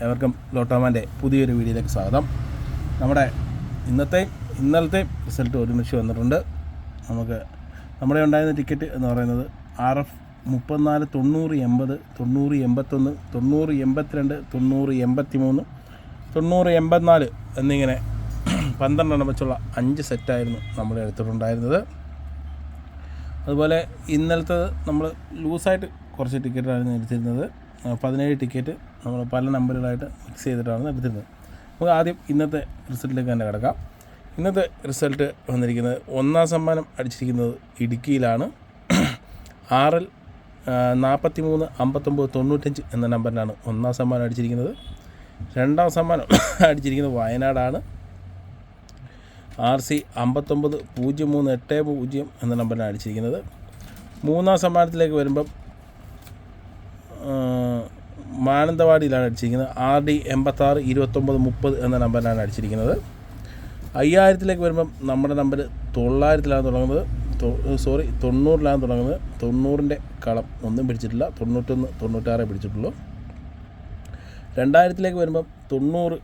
എവർക്കും ലോട്ടോമാൻ്റെ പുതിയൊരു വീഡിയോയിലേക്ക് സ്വാഗതം. നമ്മുടെ ഇന്നലത്തെ റിസൾട്ട് ഒരുമിച്ച് വന്നിട്ടുണ്ട്. നമ്മുടെ ഉണ്ടായിരുന്ന ടിക്കറ്റ് എന്ന് പറയുന്നത് RF 34 90 80 90 81 90 82 90 83 90 84 എന്നിങ്ങനെ 12 വെച്ചുള്ള 5 സെറ്റായിരുന്നു നമ്മൾ എടുത്തിട്ടുണ്ടായിരുന്നത്. അതുപോലെ ഇന്നലത്തെ നമ്മൾ ലൂസായിട്ട് കുറച്ച് ടിക്കറ്റായിരുന്നു എടുത്തിരുന്നത്. 17 ടിക്കറ്റ് നമ്മൾ പല നമ്പറുകളായിട്ട് മിക്സ് ചെയ്തിട്ടാണ് എടുത്തിരുന്നത്. നമുക്ക് ആദ്യം ഇന്നത്തെ റിസൾട്ടിലേക്ക് തന്നെ കിടക്കാം. ഇന്നത്തെ റിസൾട്ട് വന്നിരിക്കുന്നത് 1ാം സമ്മാനം അടിച്ചിരിക്കുന്നത് ഇടുക്കിയിലാണ്. RL 43 59 95 എന്ന നമ്പറിലാണ് 1ാം സമ്മാനം അടിച്ചിരിക്കുന്നത്. 2ാം സമ്മാനം അടിച്ചിരിക്കുന്നത് വയനാടാണ്. RC 59 03 80 എന്ന നമ്പറിലാണ് അടിച്ചിരിക്കുന്നത്. 3ാം സമ്മാനത്തിലേക്ക് വരുമ്പം മാനന്തവാടിയിലാണ് അടിച്ചിരിക്കുന്നത്. RD 86 29 30 എന്ന നമ്പറിലാണ് അടിച്ചിരിക്കുന്നത്. 5000ത്തിലേക്ക് വരുമ്പം നമ്മുടെ നമ്പർ 900ലാണ് തുടങ്ങുന്നത്. 90ലാണ് തുടങ്ങുന്നത്. 90ൻ്റെ കളം ഒന്നും പിടിച്ചിട്ടില്ല. 91 96 പിടിച്ചിട്ടുള്ളൂ. 2000ത്തിലേക്ക് വരുമ്പം 90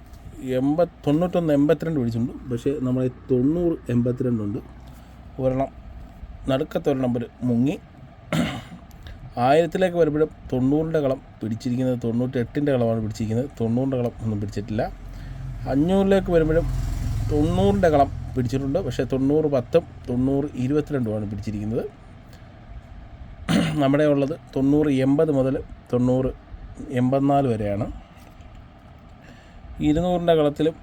80 91 82 പിടിച്ചിട്ടുണ്ട്. പക്ഷേ നമ്മൾ 90 82 ഉണ്ട്. ഒരെണ്ണം നടുക്കത്തെ ഒരു നമ്പർ മുങ്ങി. 1000ത്തിലേക്ക് വരുമ്പോഴും 90ൻ്റെ കളം പിടിച്ചിരിക്കുന്നത്. 98ൻ്റെ കളമാണ് പിടിച്ചിരിക്കുന്നത്. 90ൻ്റെ കളം ഒന്നും പിടിച്ചിട്ടില്ല. 500ലേക്ക് വരുമ്പോഴും 90ൻ്റെ കളം പിടിച്ചിട്ടുണ്ട്. പക്ഷേ 90 10 90 22 പിടിച്ചിരിക്കുന്നത്. നമ്മുടെ ഉള്ളത് 90 80 മുതൽ 90 84 വരെയാണ്. 200ൻ്റെ കളത്തിലും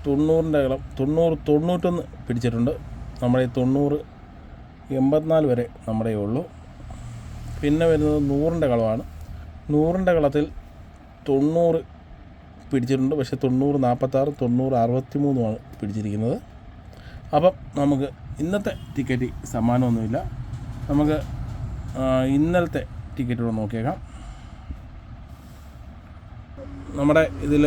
90ൻ്റെ കളം 90 91 പിടിച്ചിട്ടുണ്ട്. നമ്മുടെ 90 84 വരെ നമ്മുടെ ഉള്ളൂ. പിന്നെ വരുന്നത് 100ൻ്റെ കളമാണ്. 100ൻ്റെ കളത്തിൽ 90 പിടിച്ചിട്ടുണ്ട്. പക്ഷേ 90 46 90 63 പിടിച്ചിരിക്കുന്നത്. അപ്പം നമുക്ക് ഇന്നത്തെ ടിക്കറ്റ് സമ്മാനമൊന്നുമില്ല. നമുക്ക് ഇന്നലത്തെ ടിക്കറ്റുകൾ നോക്കിയേക്കാം. നമ്മുടെ ഇതിൽ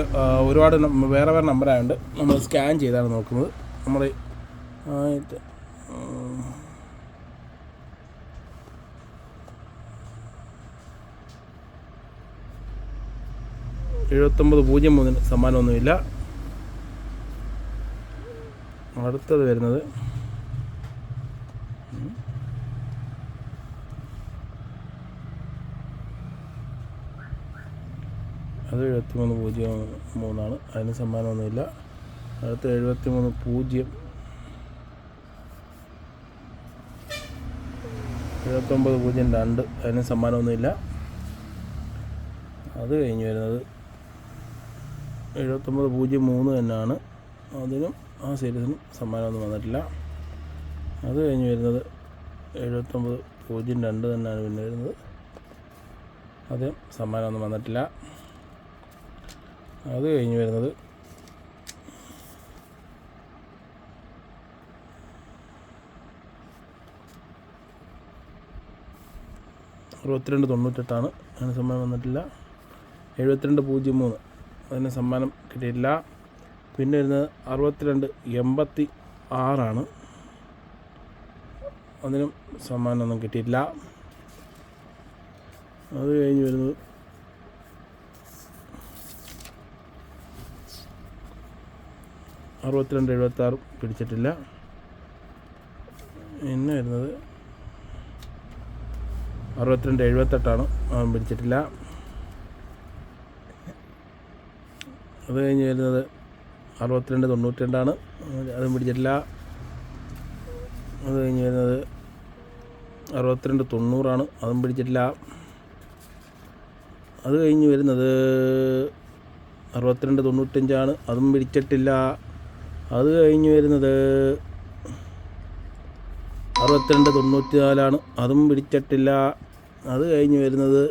ഒരുപാട് വേറെ നമ്പറായതുകൊണ്ട് നമ്മൾ സ്കാൻ ചെയ്താണ് നോക്കുന്നത്. നമ്മുടെ 7903 സമ്മാനമൊന്നുമില്ല. അടുത്തത് വരുന്നത് അത് 7303 അതിന് സമ്മാനമൊന്നുമില്ല. അടുത്ത 73 7902 അതിന് സമ്മാനമൊന്നുമില്ല. അത് കഴിഞ്ഞ് വരുന്നത് 7903 തന്നെയാണ്. അതിനും ആ സീരീസിനും സമ്മാനമൊന്നും വന്നിട്ടില്ല. അത് കഴിഞ്ഞ് വരുന്നത് 7902 തന്നെയാണ് പിന്നെ വരുന്നത്. അതിനും സമ്മാനമൊന്നും വന്നിട്ടില്ല. അത് കഴിഞ്ഞ് വരുന്നത് 6298 അതിന് സമ്മാനം വന്നിട്ടില്ല. 7203 അതിന് സമ്മാനം കിട്ടിയിട്ടില്ല. പിന്നെ വരുന്നത് 6286 അതിനും സമ്മാനമൊന്നും കിട്ടിയിട്ടില്ല. അത് കഴിഞ്ഞ് വരുന്നത് 6276 പിടിച്ചിട്ടില്ല. പിന്നെ വരുന്നത് 6278 പിടിച്ചിട്ടില്ല. അത് കഴിഞ്ഞ് വരുന്നത് 6292 അതും പിടിച്ചിട്ടില്ല. അത് കഴിഞ്ഞ് വരുന്നത് 6290 അതും പിടിച്ചിട്ടില്ല. അത് കഴിഞ്ഞ് വരുന്നത് 6295 അതും പിടിച്ചിട്ടില്ല. അത് കഴിഞ്ഞ് വരുന്നത് 6294 അതും പിടിച്ചിട്ടില്ല. അത് കഴിഞ്ഞ് വരുന്നത്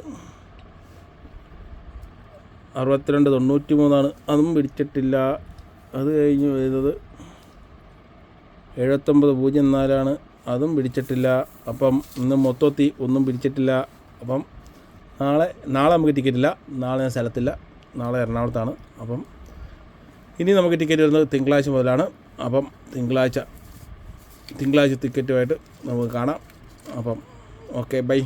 6293 അതും പിടിച്ചിട്ടില്ല. അത് കഴിഞ്ഞ് വരുന്നത് 7904 അതും പിടിച്ചിട്ടില്ല. അപ്പം ഇന്ന് മൊത്തത്തിൽ ഒന്നും പിടിച്ചിട്ടില്ല. അപ്പം നാളെ നമുക്ക് ടിക്കറ്റില്ല. നാളെ ഞാൻ സ്ഥലത്തില്ല. നാളെ എറണാകുളത്താണ്. അപ്പം ഇനി നമുക്ക് ടിക്കറ്റ് വരുന്നത് തിങ്കളാഴ്ച മുതലാണ്. അപ്പം തിങ്കളാഴ്ച ടിക്കറ്റുമായിട്ട് നമുക്ക് കാണാം. അപ്പം ഓക്കെ, ബൈ.